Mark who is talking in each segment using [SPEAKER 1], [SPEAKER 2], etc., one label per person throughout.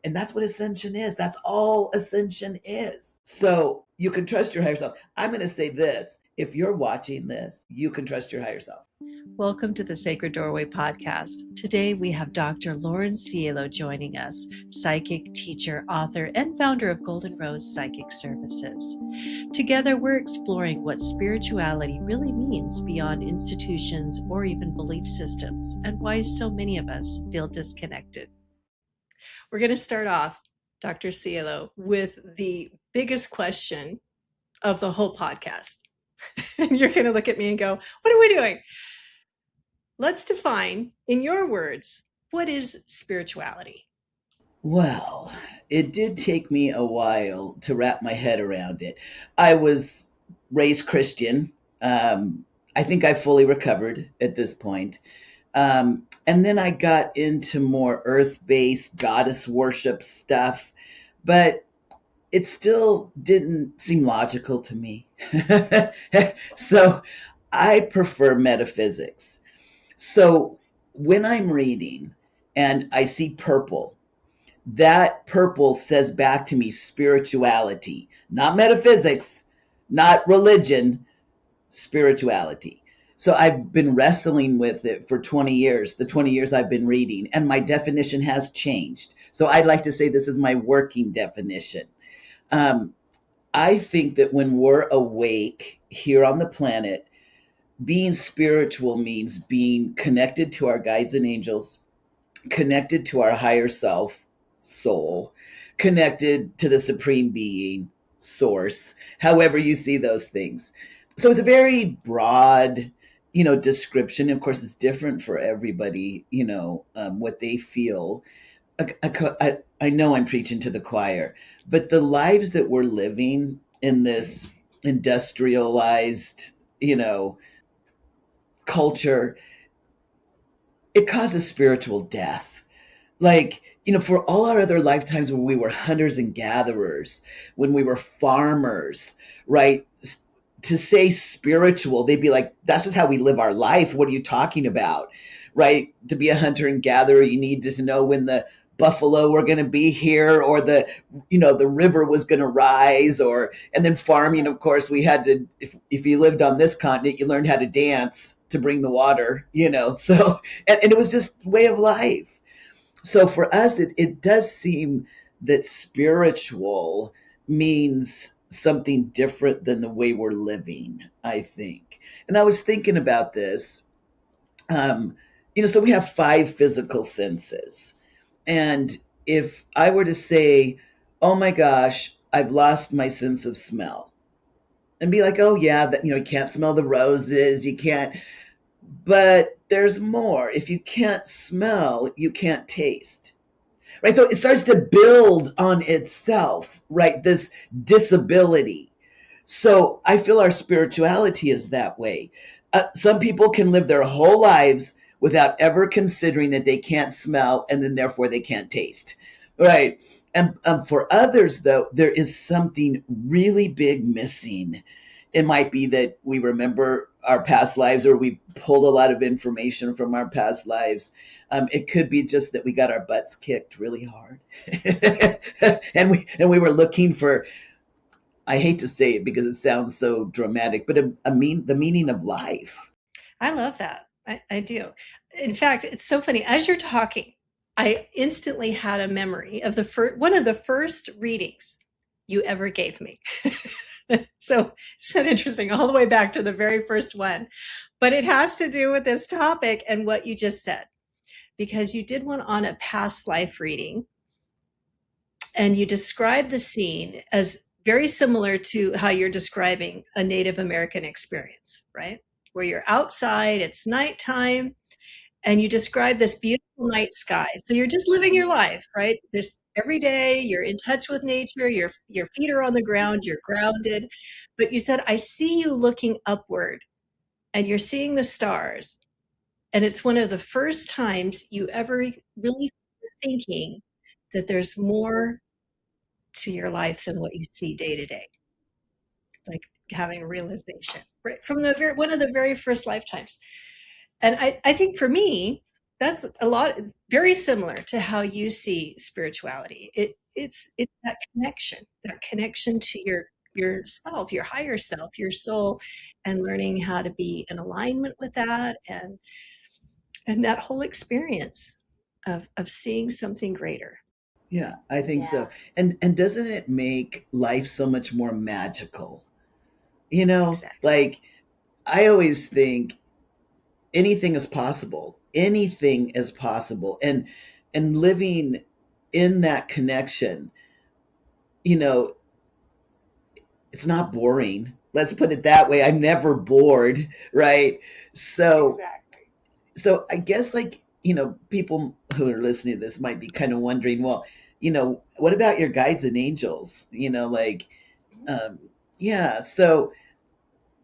[SPEAKER 1] And that's what ascension is. That's all ascension is. So you can trust your higher self. I'm going to say this. If you're watching this, you can trust your higher self.
[SPEAKER 2] Welcome to the Sacred Doorway podcast. Today we have Dr. Loren Cielo joining us, psychic, teacher, author, and founder of Golden Rose Psychic Services. Together we're exploring what spirituality really means beyond institutions or even belief systems, and why so many of us feel disconnected. We're going to start off, Dr. Cielo, with the biggest question of the whole podcast. And you're going to look at me and go, what are we doing? Let's define, in your words, what is spirituality?
[SPEAKER 1] Well, it did take me a while to wrap my head around it. I was raised Christian. I think I fully recovered at this point. And then I got into more earth-based goddess worship stuff, but it still didn't seem logical to me. So I prefer metaphysics. So when I'm reading and I see purple, that purple says back to me spirituality, not metaphysics, not religion, spirituality. So I've been wrestling with it for 20 years, the 20 years I've been reading, and my definition has changed. So I'd like to say this is my working definition. I think that when we're awake here on the planet, being spiritual means being connected to our guides and angels, connected to our higher self, soul, connected to the supreme being, source, however you see those things. So it's a very broad, description. Of course, it's different for everybody, what they feel. I know I'm preaching to the choir, but the lives that we're living in this industrialized, culture, it causes spiritual death. Like, for all our other lifetimes when we were hunters and gatherers, when we were farmers, right? To say spiritual, they'd be like, that's just how we live our life. What are you talking about? Right? To be a hunter and gatherer, you needed to know when the buffalo were going to be here, or the river was going to rise, and then farming, of course, we had to, if you lived on this continent, you learned how to dance to bring the water, so, and it was just way of life. So for us, it does seem that spiritual means something different than the way we're living, I think. And I was thinking about this, so we have 5 physical senses. And if I were to say, oh my gosh, I've lost my sense of smell, and be like, oh yeah, that, you can't smell the roses, you can't, but there's more. If you can't smell, you can't taste, right? So it starts to build on itself, right? This disability. So I feel our spirituality is that way. Some people can live their whole lives without ever considering that they can't smell, and then therefore they can't taste, right? And for others, though, there is something really big missing. It might be that we remember our past lives, or we pulled a lot of information from our past lives. It could be just that we got our butts kicked really hard, and we were looking for, I hate to say it because it sounds so dramatic, but the meaning of life.
[SPEAKER 2] I love that. I do. In fact, it's so funny. As you're talking, I instantly had a memory of one of the first readings you ever gave me. So it's not interesting, all the way back to the very first one. But it has to do with this topic and what you just said, because you did one on a past life reading, and you described the scene as very similar to how you're describing a Native American experience, right? Where you're outside, it's nighttime, and you describe this beautiful night sky. So you're just living your life, right? There's every day, you're in touch with nature, your feet are on the ground, you're grounded. But you said, I see you looking upward and you're seeing the stars. And it's one of the first times you ever really thinking that there's more to your life than what you see day to day. Like having a realization, right? From one of the very first lifetimes. And I think for me, that's a lot. It's very similar to how you see spirituality. It's that connection to yourself, your higher self, your soul, and learning how to be in alignment with that, and that whole experience of seeing something greater.
[SPEAKER 1] Yeah, I think
[SPEAKER 3] Yeah.
[SPEAKER 1] so. And doesn't it make life so much more magical? You know,
[SPEAKER 2] Exactly.
[SPEAKER 1] like I always think anything is possible. Anything is possible. And living in that connection, you know, it's not boring. Let's put it that way. I'm never bored, right? So
[SPEAKER 3] Exactly.
[SPEAKER 1] so I guess like, people who are listening to this might be kind of wondering, well, what about your guides and angels? Like um yeah, so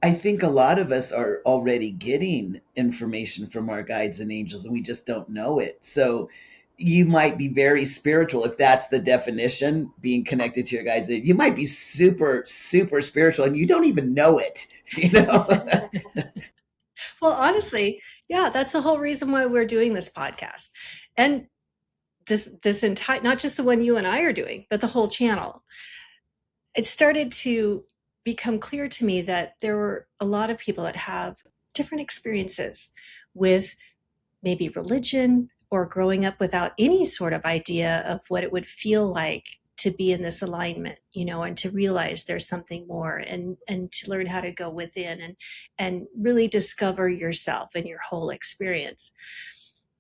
[SPEAKER 1] I think a lot of us are already getting information from our guides and angels and we just don't know it. So you might be very spiritual if that's the definition, being connected to your guides. You might be super, super spiritual and you don't even know it, you know?
[SPEAKER 2] Well, honestly, yeah, that's the whole reason why we're doing this podcast. And this entire, not just the one you and I are doing, but the whole channel. It started to become clear to me that there were a lot of people that have different experiences with maybe religion or growing up without any sort of idea of what it would feel like to be in this alignment, and to realize there's something more, and to learn how to go within and really discover yourself and your whole experience.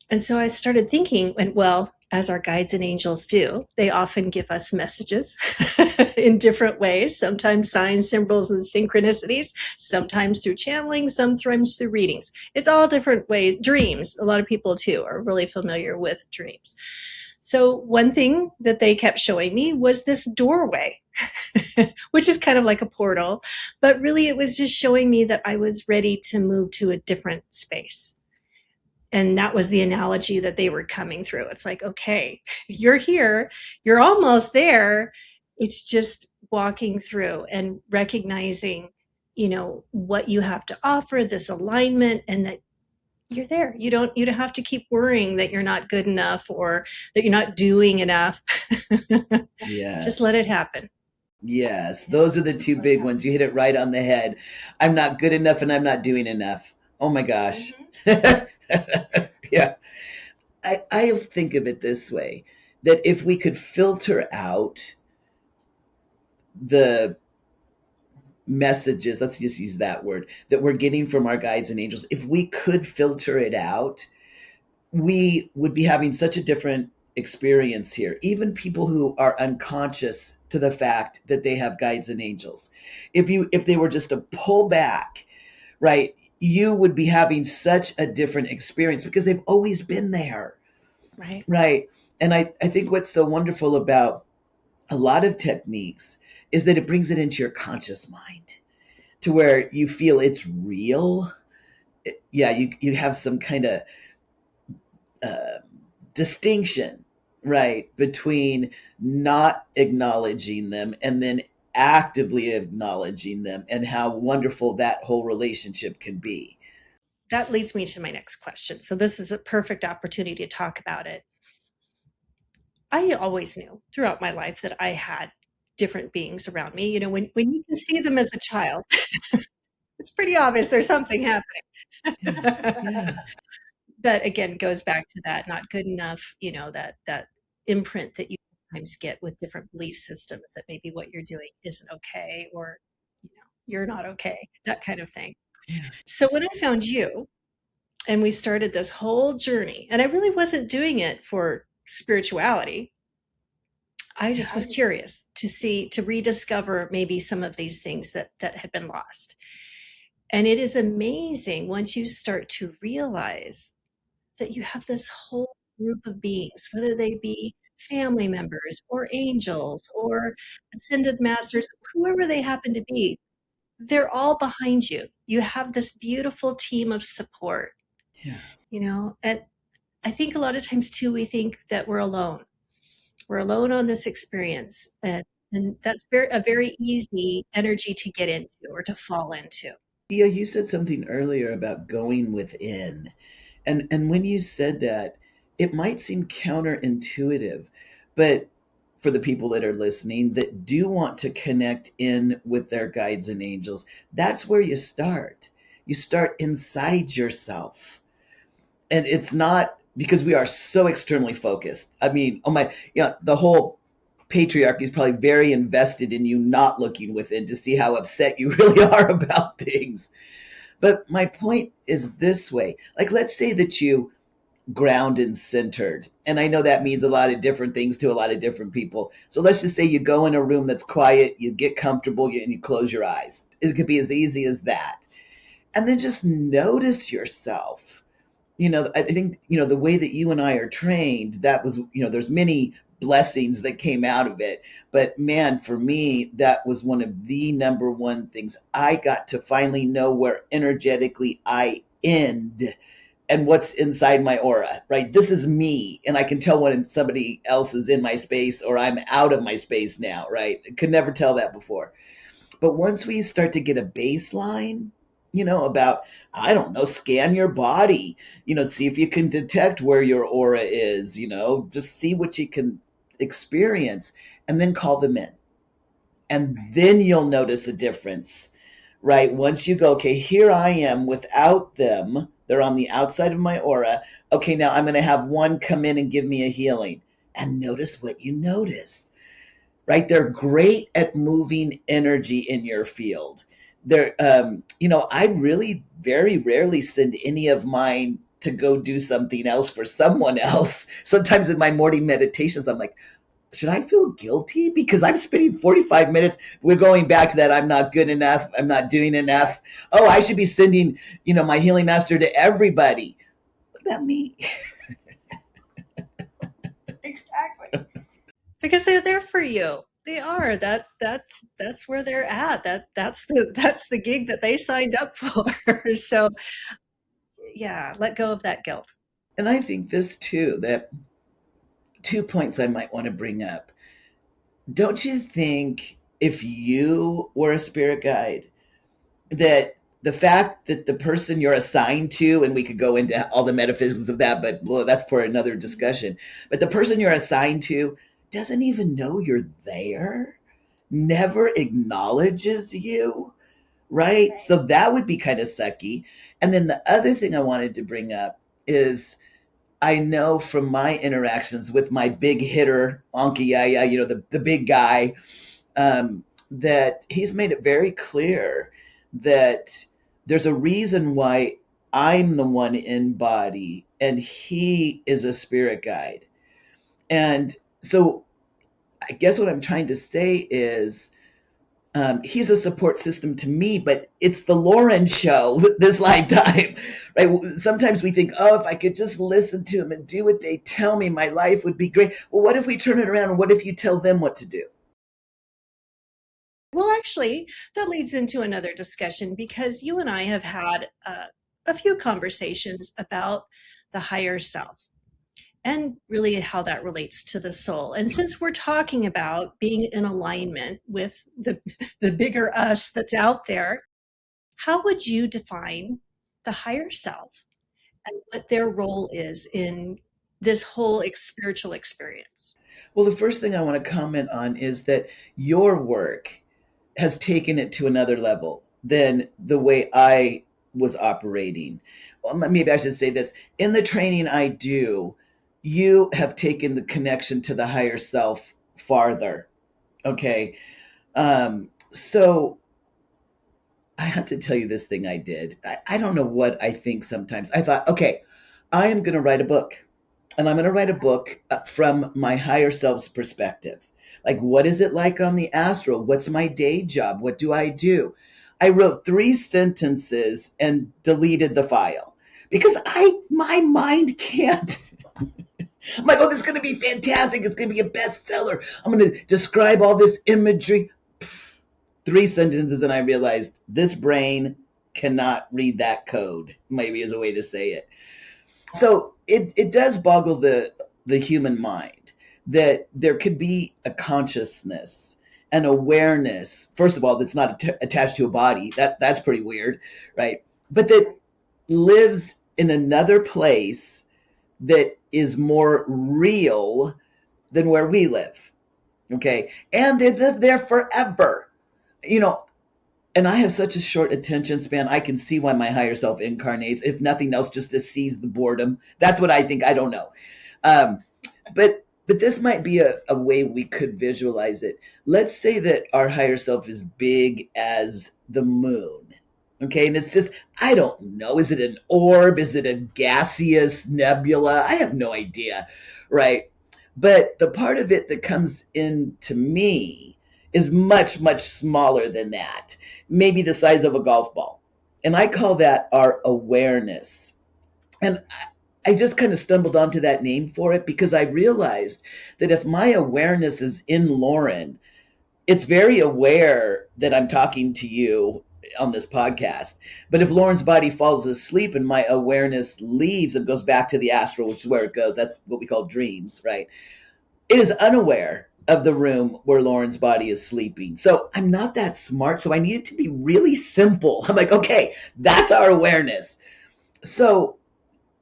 [SPEAKER 2] And so I started thinking, and well, as our guides and angels do, they often give us messages in different ways, sometimes signs, symbols, and synchronicities, sometimes through channeling, sometimes through readings. It's all different ways. Dreams, a lot of people too are really familiar with dreams. So one thing that they kept showing me was this doorway, which is kind of like a portal, but really it was just showing me that I was ready to move to a different space. And that was the analogy that they were coming through. It's like, okay, you're here, you're almost there. It's just walking through and recognizing, what you have to offer, this alignment, and that you're there. You don't have to keep worrying that you're not good enough or that you're not doing enough. Just
[SPEAKER 1] Yes.
[SPEAKER 2] let it happen.
[SPEAKER 1] Yes.
[SPEAKER 3] Yeah.
[SPEAKER 1] Those are the two
[SPEAKER 3] Let it
[SPEAKER 1] big
[SPEAKER 3] happen.
[SPEAKER 1] ones. You hit it right on the head. I'm not good enough and I'm not doing enough. Oh my gosh.
[SPEAKER 3] Hmm.
[SPEAKER 1] Yeah. I think of it this way, that if we could filter out the messages, let's just use that word, that we're getting from our guides and angels, if we could filter it out, we would be having such a different experience here. Even people who are unconscious to the fact that they have guides and angels. If they were just to pull back, right, you would be having such a different experience because they've always been there.
[SPEAKER 2] Right.
[SPEAKER 1] Right. And I think what's so wonderful about a lot of techniques is that it brings it into your conscious mind to where you feel it's real. Yeah, you have some kind of uh, distinction, right, between not acknowledging them and then actively acknowledging them and how wonderful that whole relationship can be.
[SPEAKER 2] That leads me to my next question. So this is a perfect opportunity to talk about it. I always knew throughout my life that I had different beings around me. When you can see them as a child, it's pretty obvious there's something
[SPEAKER 1] Yeah.
[SPEAKER 2] happening.
[SPEAKER 1] Yeah.
[SPEAKER 2] But again, goes back to that not good enough, that imprint that you sometimes get with different belief systems that maybe what you're doing isn't okay, or you're not okay, that kind of thing.
[SPEAKER 1] Yeah.
[SPEAKER 2] So when I found you and we started this whole journey, and I really wasn't doing it for spirituality, I
[SPEAKER 1] Yeah.
[SPEAKER 2] just was curious to rediscover maybe some of these things that had been lost. And it is amazing once you start to realize that you have this whole group of beings, whether they be family members or angels or ascended masters, whoever they happen to be, they're all behind you. You have this beautiful team of support,
[SPEAKER 1] Yeah.
[SPEAKER 2] and I think a lot of times too, we think that we're alone. We're alone on this experience. And that's a very easy energy to get into or to fall into.
[SPEAKER 1] Yeah, you said something earlier about going within. And when you said that, it might seem counterintuitive, but for the people that are listening that do want to connect in with their guides and angels, that's where you start. You start inside yourself. And it's not because we are so externally focused. I mean, oh my, the whole patriarchy is probably very invested in you not looking within to see how upset you really are about things. But my point is this way, like, let's say that you ground and centered. And I know that means a lot of different things to a lot of different people. So let's just say you go in a room that's quiet, you get comfortable, and you close your eyes. It could be as easy as that. And then just notice yourself. I think, the way that you and I are trained, that was, there's many blessings that came out of it. But man, for me, that was one of the number one things. I got to finally know where energetically I end and what's inside my aura, right? This is me. And I can tell when somebody else is in my space or I'm out of my space now, right? I could never tell that before. But once we start to get a baseline, about, I don't know, scan your body, see if you can detect where your aura is, just see what you can experience and then call them in. And then you'll notice a difference, right? Once you go, okay, here I am without them. They're on the outside of my aura. Okay, now I'm going to have one come in and give me a healing. And notice what you notice, right? They're great at moving energy in your field. They're, I really very rarely send any of mine to go do something else for someone else. Sometimes in my morning meditations, I'm like, should I feel guilty? Because I'm spending 45 minutes. We're going back to that. I'm not good enough. I'm not doing enough. Oh, I should be sending, my healing master to everybody. What about me? Exactly.
[SPEAKER 2] Because they're there for you. They are. That's where they're at. That's the gig that they signed up for. So yeah, let go of that guilt.
[SPEAKER 1] And I think this too, that 2 points I might want to bring up. Don't you think if you were a spirit guide, that the fact that the person you're assigned to, and we could go into all the metaphysics of that, but well, that's for another discussion, but the person you're assigned to doesn't even know you're there, never acknowledges you, right? So that would be kind of sucky. And then the other thing I wanted to bring up is I know from my interactions with my big hitter, Anki Yaya, the big guy, that he's made it very clear that there's a reason why I'm the one in body and he is a spirit guide. And so I guess what I'm trying to say is he's a support system to me, but it's the Loren show this lifetime, right? Sometimes we think, oh, if I could just listen to them and do what they tell me, my life would be great. Well, what if we turn it around and what if you tell them what to do?
[SPEAKER 2] Well, actually, that leads into another discussion because you and I have had a few conversations about the higher self and really how that relates to the soul. And since we're talking about being in alignment with the bigger us that's out there, how would you define the higher self and what their role is in this whole spiritual experience?
[SPEAKER 1] Well, the first thing I want to comment on is that your work has taken it to another level than the way I was operating. Well, maybe I should say this. In the training I do, you have taken the connection to the higher self farther. Okay. So I have to tell you this thing I did. I don't know what I think sometimes. I thought, okay, I am going to write a book. And I'm going to write a book from my higher self's perspective. Like, what is it like on the astral? What's my day job? What do I do? I wrote 3 sentences and deleted the file because my mind can't. I'm like, oh, this is going to be fantastic. It's going to be a bestseller. I'm going to describe all this imagery. 3 sentences, and I realized this brain cannot read that code, maybe is a way to say it. So it does boggle the human mind that there could be a consciousness, an awareness, first of all, that's not attached to a body. That's pretty weird, right? But that lives in another place that is more real than where we live. Okay. And they live there forever. You know, and I have such a short attention span. I can see why my higher self incarnates, if nothing else, just to seize the boredom. That's what I think. I don't know. Um, but this might be a way we could visualize it. Let's say that our higher self is big as the moon. Okay, and it's just, I don't know. Is it an orb? Is it a gaseous nebula? I have no idea, right? But the part of it that comes into me is much, much smaller than that, maybe the size of a golf ball. And I call that our awareness. And I just kind of stumbled onto that name for it because I realized that if my awareness is in Loren, it's very aware that I'm talking to you on this podcast. But if Loren's body falls asleep and my awareness leaves and goes back to the astral, which is where it goes, that's what we call dreams, right? It is unaware of the room where Loren's body is sleeping. So I'm not that smart. So I need it to be really simple. I'm like, okay, that's our awareness. So,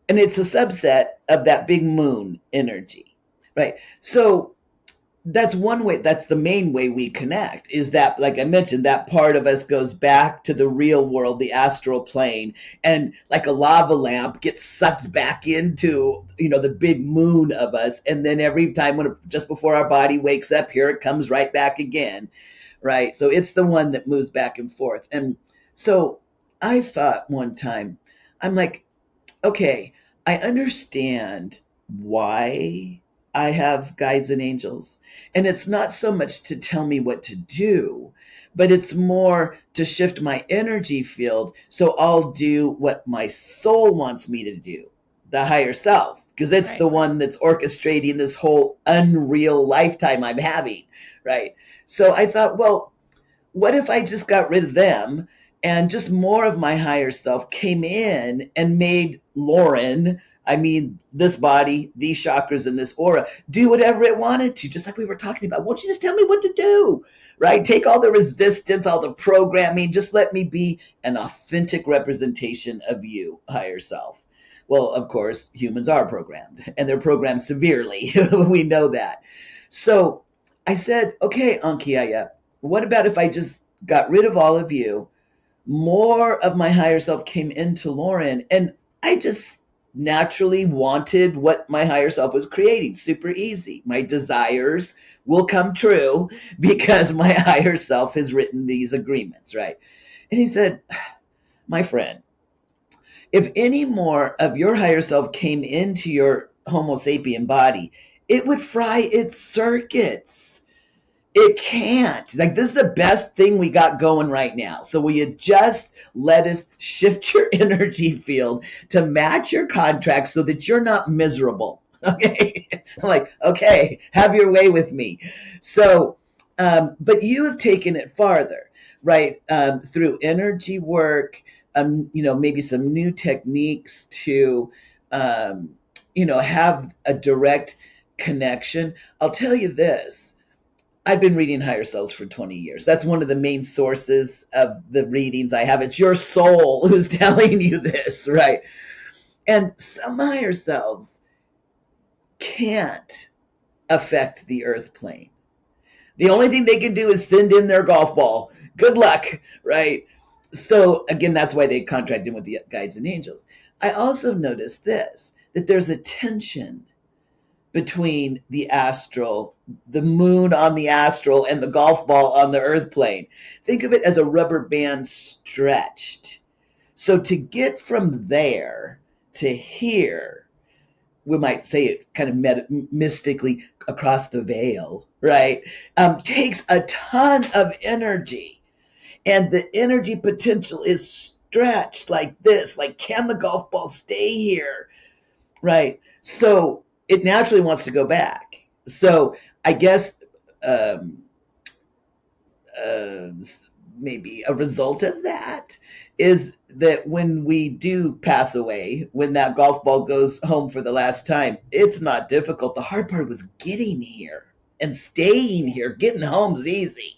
[SPEAKER 1] and it's a subset of that big moon energy, right? So that's one way, that's the main way we connect, is that, like I mentioned, that part of us goes back to the real world, the astral plane, and like a lava lamp gets sucked back into, the big moon of us. And then every time just before our body wakes up, here it comes right back again, right? So it's the one that moves back and forth. And so I thought one time, I'm like, okay, I understand why I have guides and angels. And it's not so much to tell me what to do, but it's more to shift my energy field so I'll do what my soul wants me to do, the higher self, because it's the one that's orchestrating this whole unreal lifetime I'm having, right? So I thought, well, what if I just got rid of them and just more of my higher self came in and made Loren, I mean, this body, these chakras, and this aura, do whatever it wanted to, just like we were talking about. Won't you just tell me what to do, right? Take all the resistance, all the programming, just let me be an authentic representation of you, higher self. Well, of course, humans are programmed, and they're programmed severely. We know that. So I said, okay, Ankiaya, what about if I just got rid of all of you? More of my higher self came into Loren, and I just naturally wanted what my higher self was creating. Super easy. My desires will come true because my higher self has written these agreements, right? And he said, my friend, if any more of your higher self came into your Homo sapien body, it would fry its circuits. It can't. Like, this is the best thing we got going right now. So will you just let us shift your energy field to match your contract so that you're not miserable? Okay. I'm like, okay, have your way with me. So, but you have taken it farther, right? Through energy work, maybe some new techniques to, have a direct connection. I'll tell you this. I've been reading higher selves for 20 years. That's one of the main sources of the readings I have. It's your soul who's telling you this, right? And some higher selves can't affect the earth plane. The only thing they can do is send in their golf ball. Good luck, right? So again, that's why they contract in with the guides and angels. I also noticed this, that there's a tension between the astral, the moon on the astral, and the golf ball on the earth plane. Think of it as a rubber band stretched. So to get from there to here, we might say it kind of mystically across the veil, right? Takes a ton of energy. And the energy potential is stretched like this. Like, can the golf ball stay here? Right? So it naturally wants to go back. So I guess maybe a result of that is that when we do pass away, when that golf ball goes home for the last time, it's not difficult. The hard part was getting here and staying here. Getting home's easy.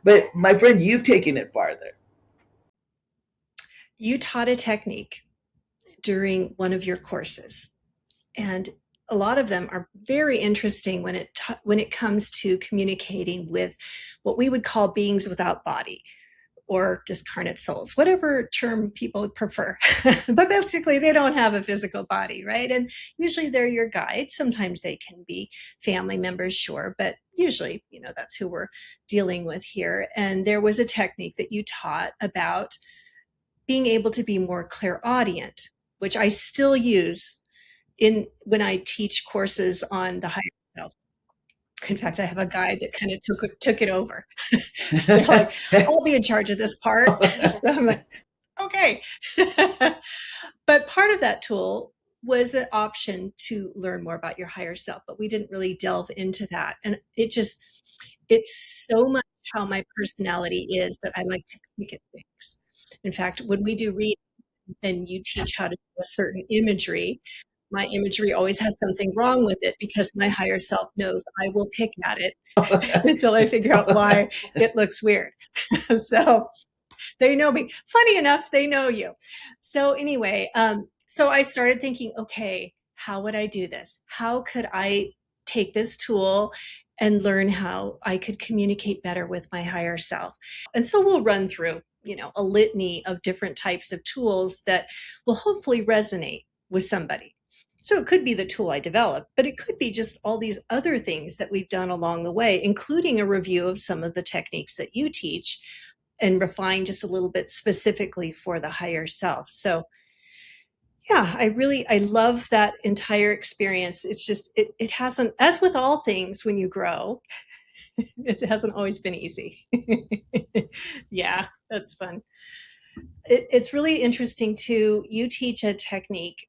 [SPEAKER 1] But my friend, you've taken it farther.
[SPEAKER 2] You taught a technique during one of your courses. And a lot of them are very interesting when it comes to communicating with what we would call beings without body or discarnate souls, whatever term people prefer. But basically, they don't have a physical body, right? And usually they're your guide. Sometimes they can be family members, sure, but usually, that's who we're dealing with here. And there was a technique that you taught about being able to be more clairaudient, which I still use in when I teach courses on the higher self. In fact, I have a guide that kind of took it over. They're like, I'll be in charge of this part. So I'm like, okay. But part of that tool was the option to learn more about your higher self, but we didn't really delve into that. And it's so much how my personality is that I like to pick at things. In fact, when we do read and you teach how to do a certain imagery, my imagery always has something wrong with it because my higher self knows I will pick at it until I figure out why it looks weird. So they know me. Funny enough, they know you. So anyway, so I started thinking, okay, how would I do this? How could I take this tool and learn how I could communicate better with my higher self? And so we'll run through, a litany of different types of tools that will hopefully resonate with somebody. So it could be the tool I developed, but it could be just all these other things that we've done along the way, including a review of some of the techniques that you teach and refine just a little bit specifically for the higher self. So yeah, I love that entire experience. It's just, it hasn't, as with all things when you grow, it hasn't always been easy. Yeah, that's fun. It's really interesting too. You teach a technique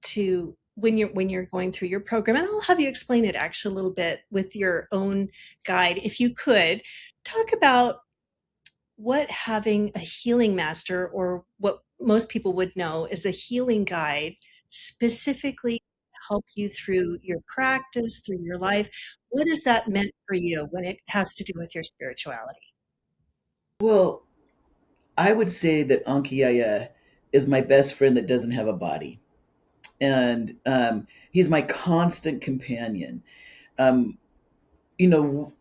[SPEAKER 2] to when you're going through your program, and I'll have you explain it actually a little bit with your own guide. If you could talk about what having a healing master, or what most people would know as a healing guide, specifically help you through your practice, through your life. What has that meant for you when it has to do with your spirituality?
[SPEAKER 1] Well, I would say that Ankiaya is my best friend that doesn't have a body. And he's my constant companion. Um, you know,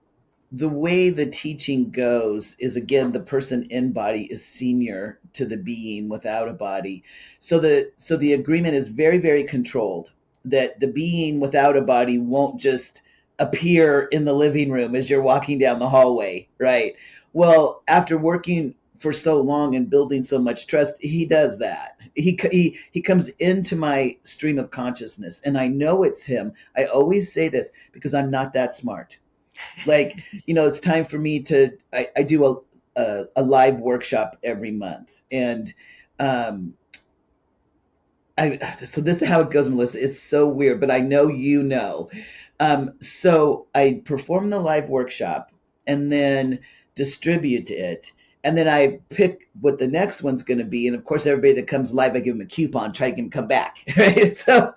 [SPEAKER 1] the way the teaching goes is, again, the person in body is senior to the being without a body. So the agreement is very, very controlled, that the being without a body won't just appear in the living room as you're walking down the hallway, right? Well, after working for so long and building so much trust, he does that. He comes into my stream of consciousness, and I know it's him. I always say this because I'm not that smart. Like, it's time for me to, I do a live workshop every month. And so this is how it goes, Melissa. It's so weird, but I know you know. So I perform the live workshop and then distribute it. And then I pick what the next one's going to be. And of course, everybody that comes live, I give them a coupon, try to get them to come back. Right? So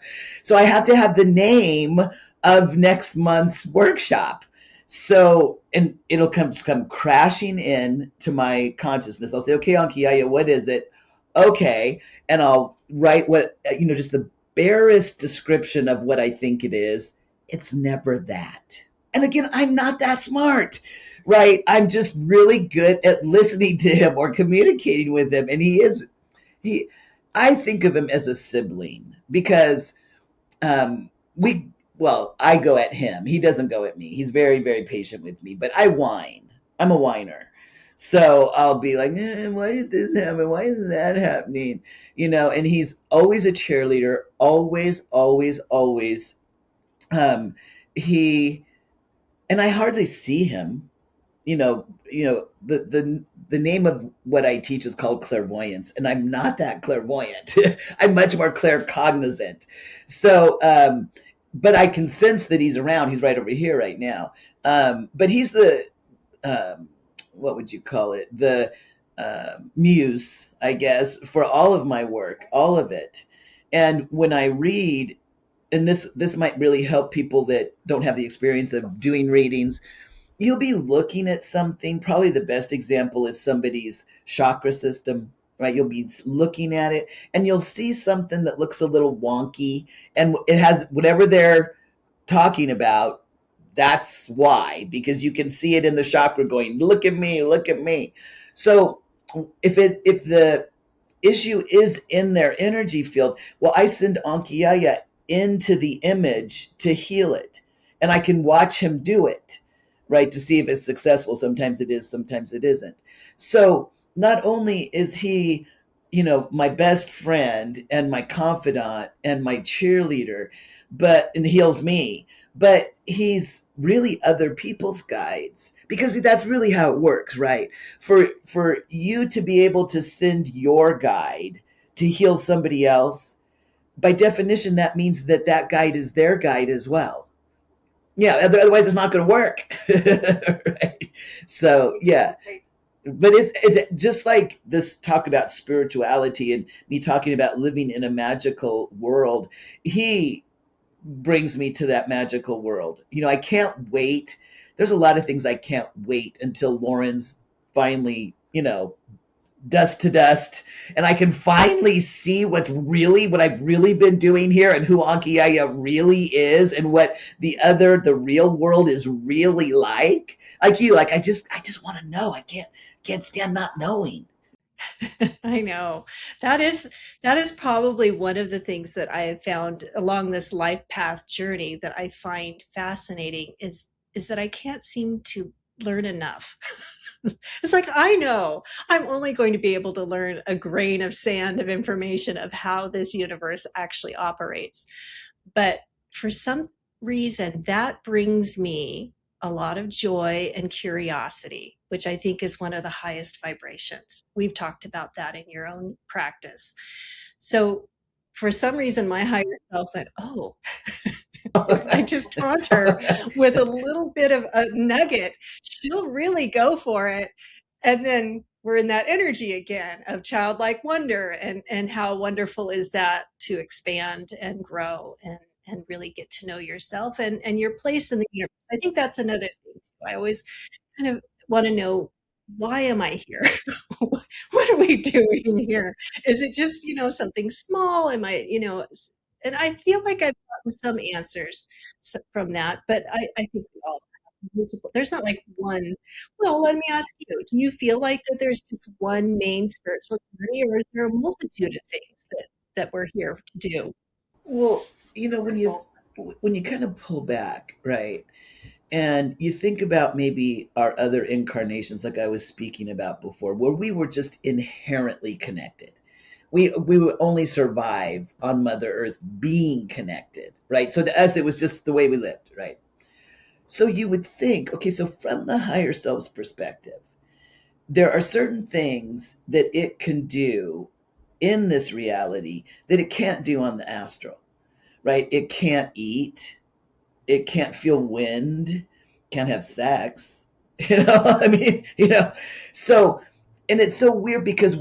[SPEAKER 1] I have to have the name of next month's workshop. So, and it'll come crashing in to my consciousness. I'll say, okay, Ankiaya, what is it? Okay. And I'll write just the barest description of what I think it is. It's never that. And again, I'm not that smart, right? I'm just really good at listening to him or communicating with him. And I think of him as a sibling because I go at him. He doesn't go at me. He's very, very patient with me, but I whine. I'm a whiner. So I'll be like, why is this happening? Why is that happening? And he's always a cheerleader, always, always, always. He, and I hardly see him. The name of what I teach is called clairvoyance, and I'm not that clairvoyant. I'm much more claircognizant. So, but I can sense that he's around. He's right over here right now. But he's the, what would you call it? The muse, I guess, for all of my work, all of it. And when I read, and this might really help people that don't have the experience of doing readings, you'll be looking at something. Probably the best example is somebody's chakra system. right? You'll be looking at it and you'll see something that looks a little wonky, and it has whatever they're talking about. That's why, because you can see it in the chakra going, look at me, look at me. So if the issue is in their energy field, well, I send Ankiyaya into the image to heal it. And I can watch him do it, right? To see if it's successful. Sometimes it is, sometimes it isn't. So not only is he, my best friend and my confidant and my cheerleader, and heals me, but he's really other people's guides, because that's really how it works, right? For you to be able to send your guide to heal somebody else, by definition that means that that guide is their guide as well. Yeah, otherwise it's not going to work. Right? So yeah, but it's just like this talk about spirituality and me talking about living in a magical world. He brings me to that magical world. I can't wait. There's a lot of things I can't wait until Loren's finally, dust to dust, and I can finally see what I've really been doing here, and who Ankiyaya really is, and what the real world is really like. Like you, like I just want to know. I can't stand not knowing.
[SPEAKER 2] I know. That is probably one of the things that I have found along this life path journey that I find fascinating is that I can't seem to learn enough. It's like I know I'm only going to be able to learn a grain of sand of information of how this universe actually operates. But for some reason, that brings me a lot of joy and curiosity, which I think is one of the highest vibrations. We've talked about that in your own practice. So for some reason, my higher self went, oh, if I just taunt her with a little bit of a nugget, she'll really go for it. And then we're in that energy again of childlike wonder, and how wonderful is that to expand and grow and really get to know yourself and your place in the universe. I think that's another thing too. I always kind of want to know, why am I here? What are we doing here? Is it just, something small? Am I, and I feel like I've gotten some answers from that, but I think we all have multiple. There's not like one. Well, let me ask you, do you feel like that there's just one main spiritual journey, or is there a multitude of things that we're here to do?
[SPEAKER 1] Well, when you kind of pull back, right? And you think about maybe our other incarnations, like I was speaking about before, where we were just inherently connected. We would only survive on Mother Earth being connected, right? So to us, it was just the way we lived, right? So you would think, okay, so from the higher self's perspective, there are certain things that it can do in this reality that it can't do on the astral, right? It can't eat, it can't feel wind, can't have sex. I mean, so, and it's so weird because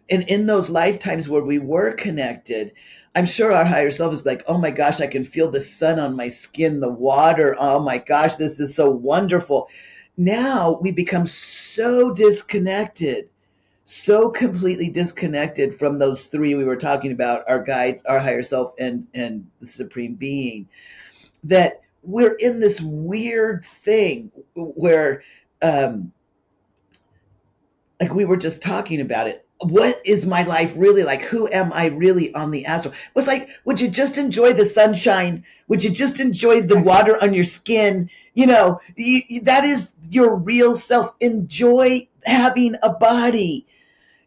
[SPEAKER 1] in those lifetimes where we were connected, I'm sure our higher self is like, oh my gosh, I can feel the sun on my skin, the water. Oh my gosh, this is so wonderful. Now we become so disconnected, so completely disconnected from those three we were talking about, our guides, our higher self, and the supreme being, that we're in this weird thing where, like we were just talking about it. What is my life really like? Who am I really on the astral? It was like, would you just enjoy the sunshine? Would you just enjoy the water on your skin? That is your real self. Enjoy having a body.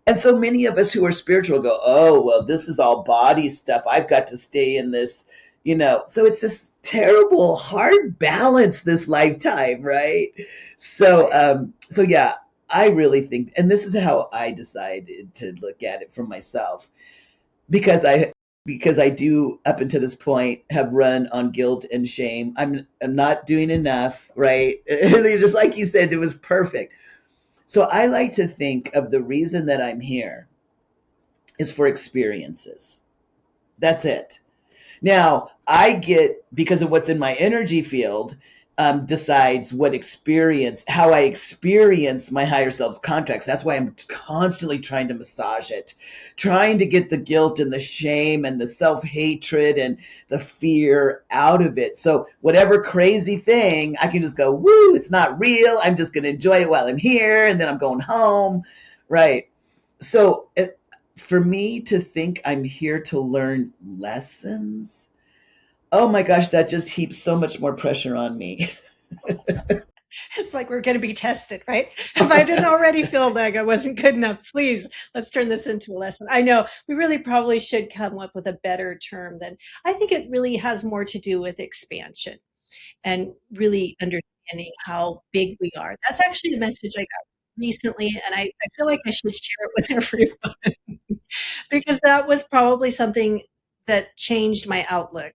[SPEAKER 1] And so many of us who are spiritual go, oh, well, this is all body stuff. I've got to stay in this, So it's this terrible, hard balance this lifetime, right? So yeah, I really think, and this is how I decided to look at it for myself, because I do up until this point have run on guilt and shame. I'm not doing enough, right? Just like you said, it was perfect. So I like to think of the reason that I'm here is for experiences. That's it. Now, I get, because of what's in my energy field, decides how I experience my higher self's contracts. That's why I'm constantly trying to massage it, trying to get the guilt and the shame and the self hatred and the fear out of it. So, whatever crazy thing, I can just go, woo, it's not real. I'm just going to enjoy it while I'm here. And then I'm going home. Right. So, for me to think I'm here to learn lessons, oh my gosh, that just heaps so much more pressure on me.
[SPEAKER 2] It's like we're going to be tested, right? If I didn't already feel like I wasn't good enough, please, let's turn this into a lesson. I know we really probably should come up with a better term than I think it really has more to do with expansion and really understanding how big we are. That's actually a message I got recently, and I feel like I should share it with everyone because that was probably something that changed my outlook.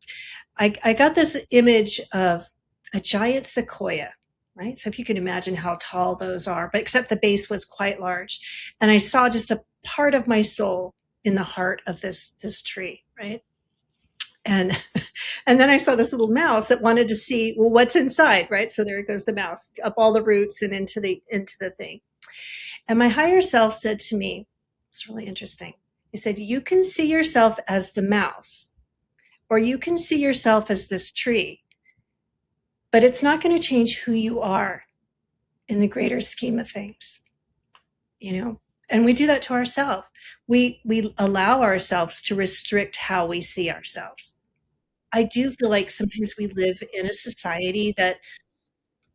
[SPEAKER 2] I got this image of a giant sequoia, right? So if you can imagine how tall those are, but except the base was quite large. And I saw just a part of my soul in the heart of this tree, right? And and then I saw this little mouse that wanted to see, well, what's inside, right? So there goes the mouse up all the roots and into the thing. And my higher self said to me, it's really interesting. He said, you can see yourself as the mouse, or you can see yourself as this tree, but it's not going to change who you are in the greater scheme of things, you know? And we do that to ourselves. We allow ourselves to restrict how we see ourselves. I do feel like sometimes we live in a society that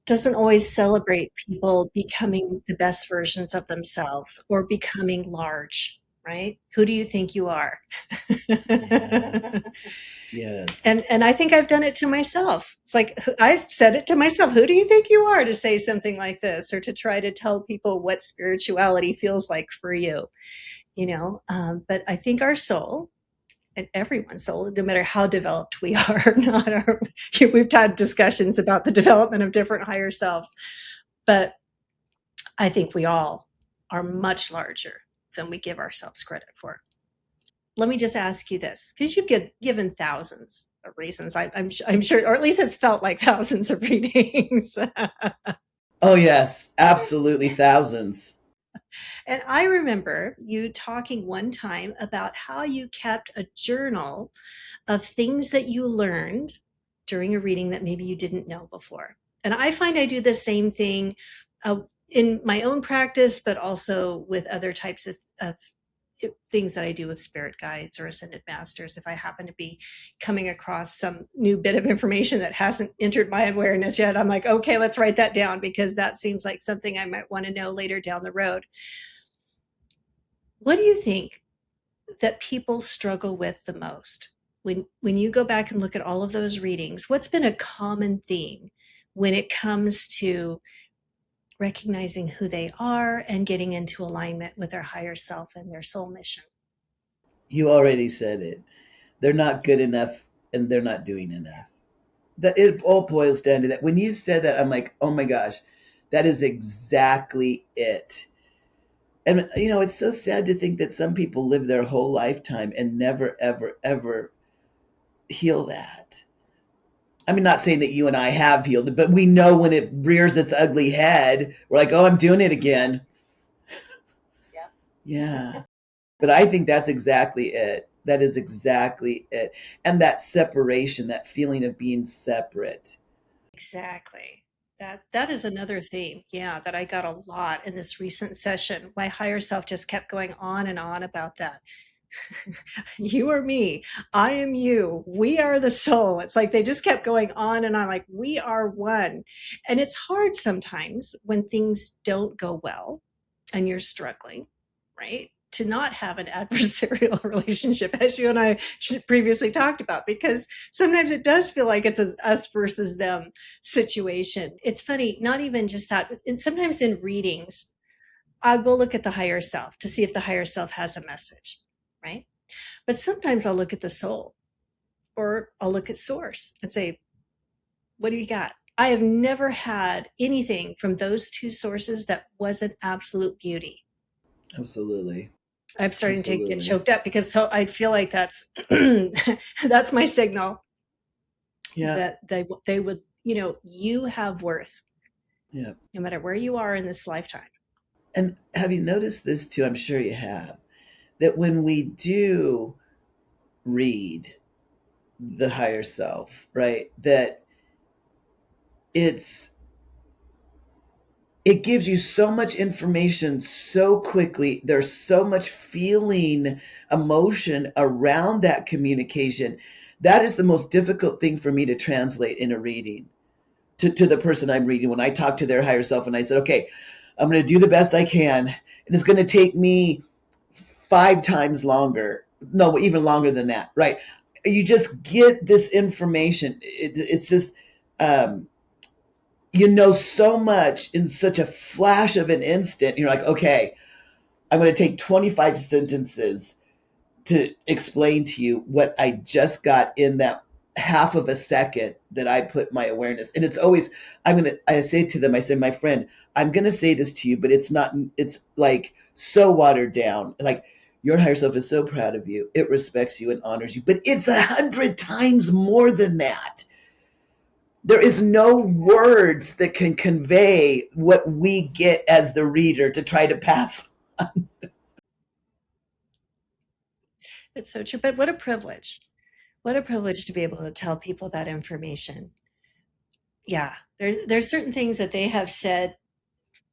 [SPEAKER 2] doesn't always celebrate people becoming the best versions of themselves or becoming large, right? Who do you think you are?
[SPEAKER 1] Yes. Yes.
[SPEAKER 2] And I think I've done it to myself. It's like I've said it to myself. Who do you think you are to say something like this or to try to tell people what spirituality feels like for you? You know, but I think our soul and everyone's soul, no matter how developed we are, not our, we've had discussions about the development of different higher selves, but I think we all are much larger than we give ourselves credit for. Let me just ask you this, because you've given thousands of reasons, I'm sure, or at least it's felt like thousands of readings.
[SPEAKER 1] Oh, yes, absolutely thousands.
[SPEAKER 2] And I remember you talking one time about how you kept a journal of things that you learned during a reading that maybe you didn't know before. And I find I do the same thing in my own practice, but also with other types of things that I do with spirit guides or ascended masters. If I happen to be coming across some new bit of information that hasn't entered my awareness yet, I'm like, okay, let's write that down because that seems like something I might want to know later down the road. What do you think that people struggle with the most? When you go back and look at all of those readings, what's been a common theme when it comes to recognizing who they are and getting into alignment with their higher self and their soul mission?
[SPEAKER 1] You already said it. They're not good enough and they're not doing enough. That it all boils down to that. When you said that, I'm like, oh my gosh, that is exactly it. And it's so sad to think that some people live their whole lifetime and never, ever, ever heal that. I mean, not saying that you and I have healed it, but we know when it rears its ugly head, we're like, oh, I'm doing it again.
[SPEAKER 2] Yeah.
[SPEAKER 1] Yeah. But I think that's exactly it. That is exactly it. And that separation, that feeling of being separate.
[SPEAKER 2] Exactly. That is another theme, yeah, that I got a lot in this recent session. My higher self just kept going on and on about that. You are me, I am you, we are the soul. It's like they just kept going on and on, like we are one. And it's hard sometimes when things don't go well and you're struggling, right? To not have an adversarial relationship, as you and I previously talked about, because sometimes it does feel like it's an us versus them situation. It's funny, not even just that. And sometimes in readings, I will look at the higher self to see if the higher self has a message, right? But sometimes I'll look at the soul or I'll look at source and say, what do you got? I have never had anything from those two sources that wasn't absolute beauty.
[SPEAKER 1] Absolutely.
[SPEAKER 2] I'm starting to get
[SPEAKER 1] Absolutely.
[SPEAKER 2] choked up because so I feel like that's that's my signal
[SPEAKER 1] Yeah.
[SPEAKER 2] that they would you have worth
[SPEAKER 1] Yeah.
[SPEAKER 2] no matter where you are in this lifetime.
[SPEAKER 1] And have you noticed this too? I'm sure you have. That when we do read the higher self, right? That it's it gives you so much information so quickly. There's so much feeling, emotion around that communication. That is the most difficult thing for me to translate in a reading to the person I'm reading. When I talk to their higher self and I said, okay, I'm going to do the best I can, and it's going to take me 5 times longer. No, even longer than that, right? You just get this information. It's just, um, so much in such a flash of an instant. You're like, okay, I'm going to take 25 sentences to explain to you what I just got in that half of a second that I put my awareness. And it's always, I say to them, I say, my friend, I'm going to say this to you, but it's like so watered down. Like, your higher self is so proud of you. It respects you and honors you, but it's 100 times more than that. There is no words that can convey what we get as the reader to try to pass.
[SPEAKER 2] It's so true. But what a privilege. What a privilege to be able to tell people that information. Yeah, there's certain things that they have said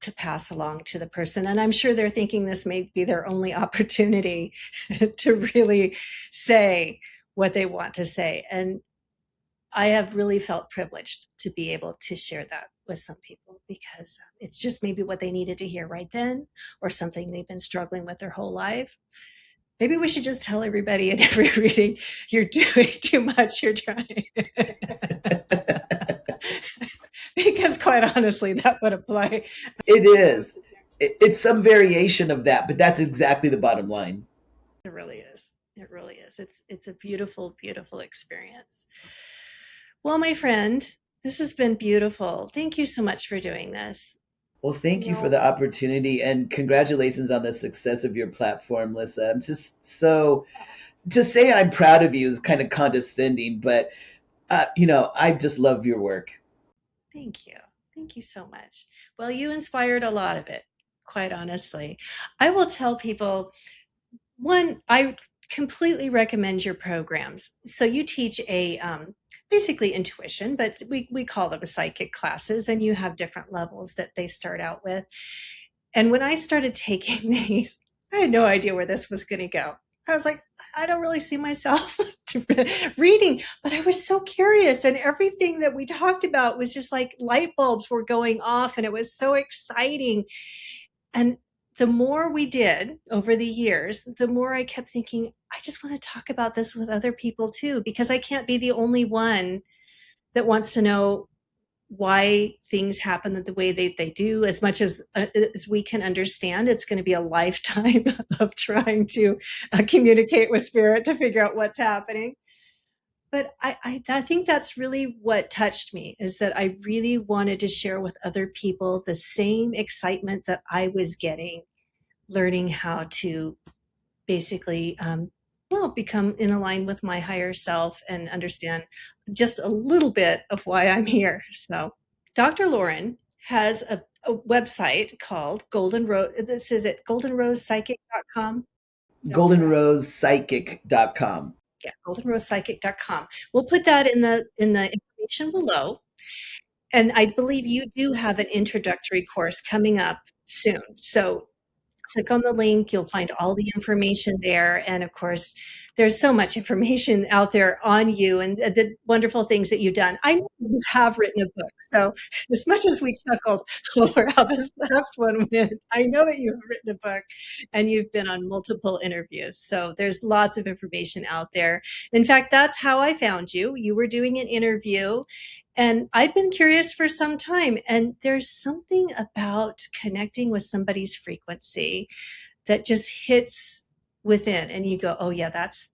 [SPEAKER 2] to pass along to the person. And I'm sure they're thinking this may be their only opportunity to really say what they want to say. And I have really felt privileged to be able to share that with some people because it's just maybe what they needed to hear right then or something they've been struggling with their whole life. Maybe we should just tell everybody in every reading, you're doing too much, you're trying. Because quite honestly, that would apply.
[SPEAKER 1] It is. It's some variation of that, but that's exactly the bottom line.
[SPEAKER 2] It really is. It really is. It's a beautiful, beautiful experience. Well, my friend, this has been beautiful. Thank you so much for doing this.
[SPEAKER 1] Well, thank you for the opportunity and congratulations on the success of your platform, Lissa. I'm just so, to say I'm proud of you is kind of condescending, but I just love your work.
[SPEAKER 2] Thank you. Thank you so much. Well, you inspired a lot of it, quite honestly. I will tell people one, I completely recommend your programs. So you teach a basically intuition, but we call them psychic classes, and you have different levels that they start out with. And when I started taking these, I had no idea where this was going to go. I was like, I don't really see myself reading, but I was so curious. And everything that we talked about was just like light bulbs were going off, and it was so exciting. And the more we did over the years, the more I kept thinking, I just want to talk about this with other people too, because I can't be the only one that wants to know why things happen the way they do. As much as we can understand, it's going to be a lifetime of trying to communicate with spirit to figure out what's happening. But I think that's really what touched me, is that I really wanted to share with other people the same excitement that I was getting, learning how to basically become in line with my higher self and understand just a little bit of why I'm here. So Dr. Loren has a website called Golden Rose. This is it, goldenrosepsychic.com.
[SPEAKER 1] GoldenRosePsychic.com.
[SPEAKER 2] Yeah, goldenrosepsychic.com. We'll put that in the information below. And I believe you do have an introductory course coming up soon. So click on the link, you'll find all the information there. And of course, there's so much information out there on you and the wonderful things that you've done. I know you have written a book. So as much as we chuckled over how this last one went, I know that you've written a book and you've been on multiple interviews. So there's lots of information out there. In fact, that's how I found you. You were doing an interview and I'd been curious for some time. And there's something about connecting with somebody's frequency that just hits within, and you go, "Oh yeah, that's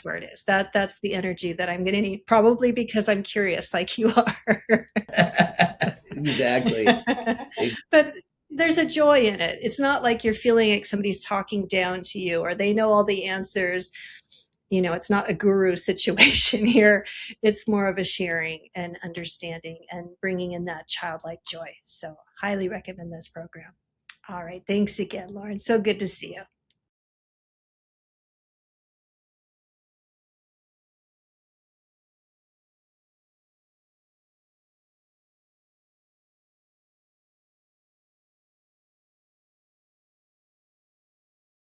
[SPEAKER 2] where it is. That's the energy that I'm going to need." Probably because I'm curious, like you are.
[SPEAKER 1] Exactly.
[SPEAKER 2] But there's a joy in it. It's not like you're feeling like somebody's talking down to you or they know all the answers. it's not a guru situation here. It's more of a sharing and understanding and bringing in that childlike joy. So highly recommend this program. All right. Thanks again, Loren. So good to see you.